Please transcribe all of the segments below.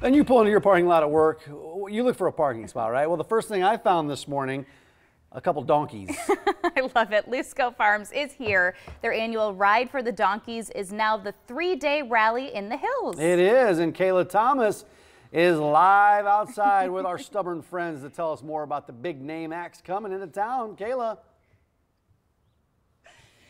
And you pull into your parking lot at work, you look for a parking spot, right? Well, the first thing I found this morning, a couple donkeys. I love it. Lusco Farms is here. Their annual Ride for the Donkeys is now the 3-day rally in the hills. It is, and Kayla Thomas is live outside with our stubborn friends to tell us more about the big name acts coming into town. Kayla.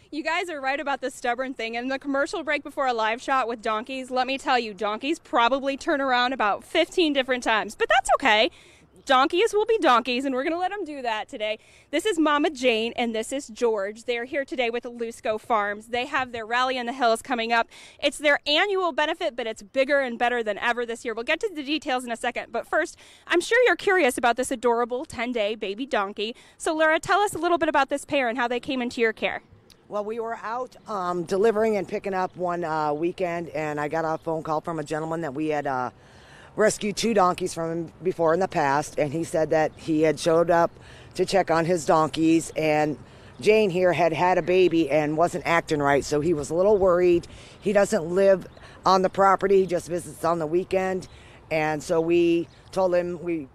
You guys are right about the stubborn thing. In the commercial break before a live shot with donkeys, let me tell you, donkeys probably turn around about 15 different times, but that's okay. Donkeys will be donkeys, and we're going to let them do that today. This is Mama Jane, and this is George. They're here today with Lusco Farms. They have their Rally in the Hills coming up. It's their annual benefit, but it's bigger and better than ever this year. We'll get to the details in a second, but first, I'm sure you're curious about this adorable 10-day baby donkey. So, Laura, tell us a little bit about this pair and how they came into your care. Well, we were out delivering and picking up one weekend, and I got a phone call from a gentleman that we had rescued 2 donkeys from him before in the past, and he said that he had showed up to check on his donkeys, and Jane here had had a baby and wasn't acting right, so he was a little worried. He doesn't live on the property, he just visits on the weekend, and so we told him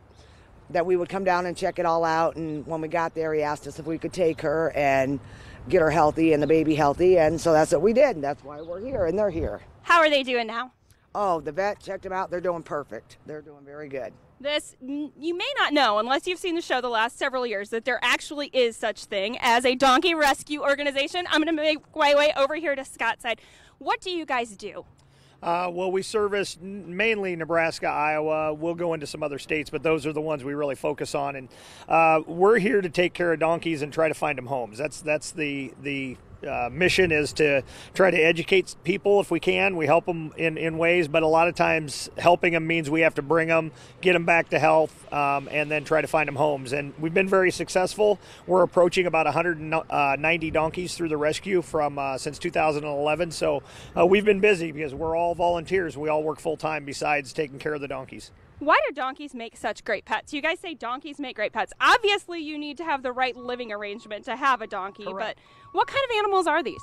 that we would come down and check it all out, and when we got there, he asked us if we could take her and get her healthy and the baby healthy, and so that's what we did, and that's why we're here, and they're here. How are they doing now? Oh, the vet checked them out. They're doing perfect. They're doing very good. You may not know, unless you've seen the show the last several years, that there actually is such thing as a donkey rescue organization. I'm going to make my way over here to Scott's side. What do you guys do? Well, we service mainly Nebraska, Iowa. We'll go into some other states, but those are the ones we really focus on. And we're here to take care of donkeys and try to find them homes. That's the mission, is to try to educate people if we can. We help them in ways, but a lot of times helping them means we have to bring them, get them back to health, and then try to find them homes. And we've been very successful. We're approaching about 190 donkeys through the rescue from since 2011. So we've been busy because we're all volunteers. We all work full time besides taking care of the donkeys. Why do donkeys make such great pets? You guys say donkeys make great pets. Obviously, you need to have the right living arrangement to have a donkey, Correct. But what kind of animals are these?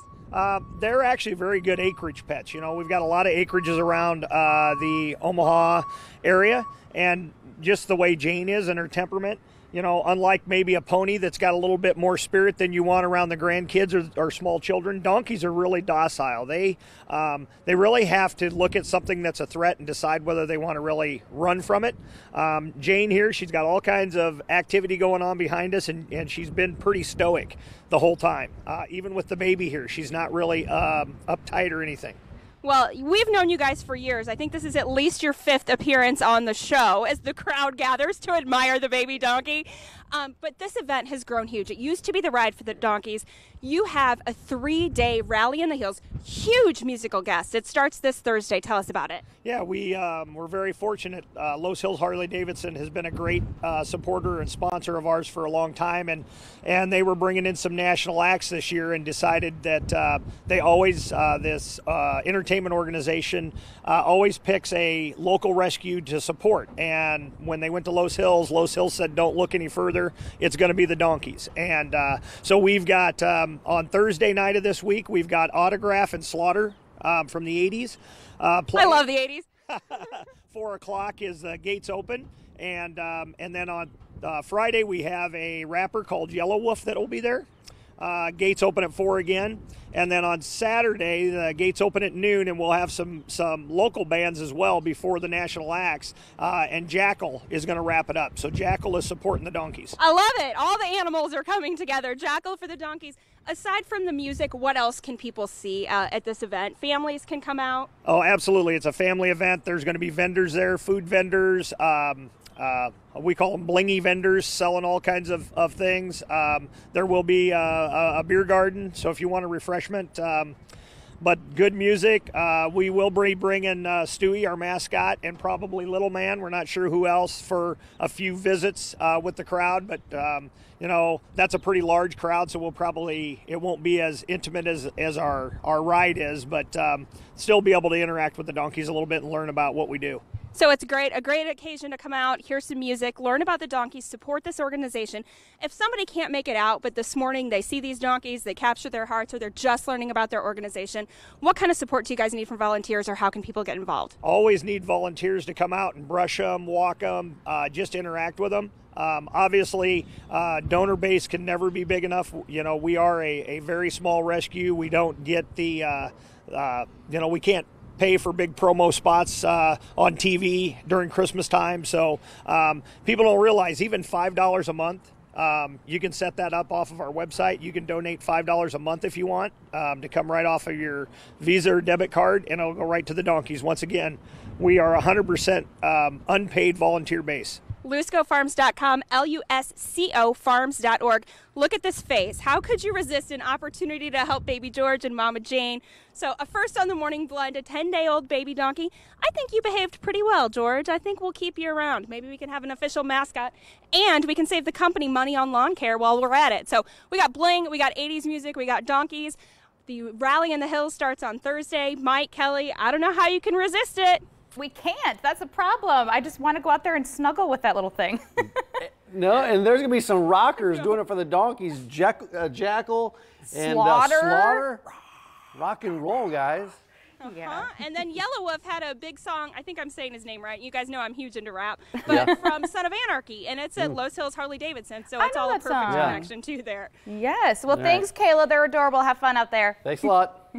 They're actually very good acreage pets. You know, we've got a lot of acreages around the Omaha area, and just the way Jane is and her temperament, you know, unlike maybe a pony that's got a little bit more spirit than you want around the grandkids or small children, donkeys are really docile. They really have to look at something that's a threat and decide whether they want to really run from it. Jane here, she's got all kinds of activity going on behind us, and she's been pretty stoic the whole time. Even with the baby here, she's not really uptight or anything. Well, we've known you guys for years. I think this is at least your 5th appearance on the show as the crowd gathers to admire the baby donkey. But this event has grown huge. It used to be the Ride for the Donkeys. You have a 3-day Rally in the Hills. Huge musical guests. It starts this Thursday. Tell us about it. Yeah, we're very fortunate. Los Hills Harley-Davidson has been a great supporter and sponsor of ours for a long time, and they were bringing in some national acts this year and decided that they always, this entertainment organization always picks a local rescue to support. And when they went to Los Hills said, don't look any further. It's going to be the donkeys. And so we've got, on Thursday night of this week, we've got Autograph and Slaughter from the 80s. I love the 80s. 4 o'clock is the gates open. And then on Friday, we have a rapper called Yellow Wolf that will be there. Gates open at 4 again. And then on Saturday, the gates open at noon, and we'll have some local bands as well before the national acts. And Jackal is going to wrap it up. So Jackal is supporting the donkeys. I love it. All the animals are coming together. Jackal for the donkeys. Aside from the music, what else can people see at this event? Families can come out? Oh, absolutely. It's a family event. There's going to be vendors there, food vendors, we call them blingy vendors, selling all kinds of things. There will be a beer garden, so if you want a refreshment, but good music. We will be bringing Stewie, our mascot, and probably Little Man. We're not sure who else for a few visits with the crowd, but you know, that's a pretty large crowd, so it won't be as intimate as our ride is, but still be able to interact with the donkeys a little bit and learn about what we do. So it's a great occasion to come out, hear some music, learn about the donkeys, support this organization. If somebody can't make it out, but this morning they see these donkeys, they capture their hearts, or they're just learning about their organization, what kind of support do you guys need from volunteers, or how can people get involved? Always need volunteers to come out and brush them, walk them, just interact with them. Obviously, donor base can never be big enough. You know, we are a very small rescue. We don't get the, you know, we can't pay for big promo spots on TV during Christmas time. So people don't realize even $5 a month, you can set that up off of our website. You can donate $5 a month if you want to come right off of your Visa or debit card, and it'll go right to the donkeys. Once again, we are 100% unpaid volunteer base. LuscoFarms.com, Lusco farms.org. Look at this face. How could you resist an opportunity to help baby George and Mama Jane? So a first on the morning blend, a 10-day-old baby donkey. I think you behaved pretty well, George. I think we'll keep you around. Maybe we can have an official mascot, and we can save the company money on lawn care while we're at it. So we got bling, we got 80s music, we got donkeys. The rally in the hills starts on Thursday. Mike, Kelly, I don't know how you can resist it. We can't. That's a problem. I just want to go out there and snuggle with that little thing. No, and there's going to be some rockers doing it for the donkeys. Jackal and Slaughter. Rock and roll, guys. Yeah. And then Yellow Wolf had a big song. I think I'm saying his name right. You guys know I'm huge into rap, but from Son of Anarchy, and it's at Los Hills Harley Davidson, so it's all a perfect connection too there. Yes. Well, thanks, Kayla. They're adorable. Have fun out there. Thanks a lot.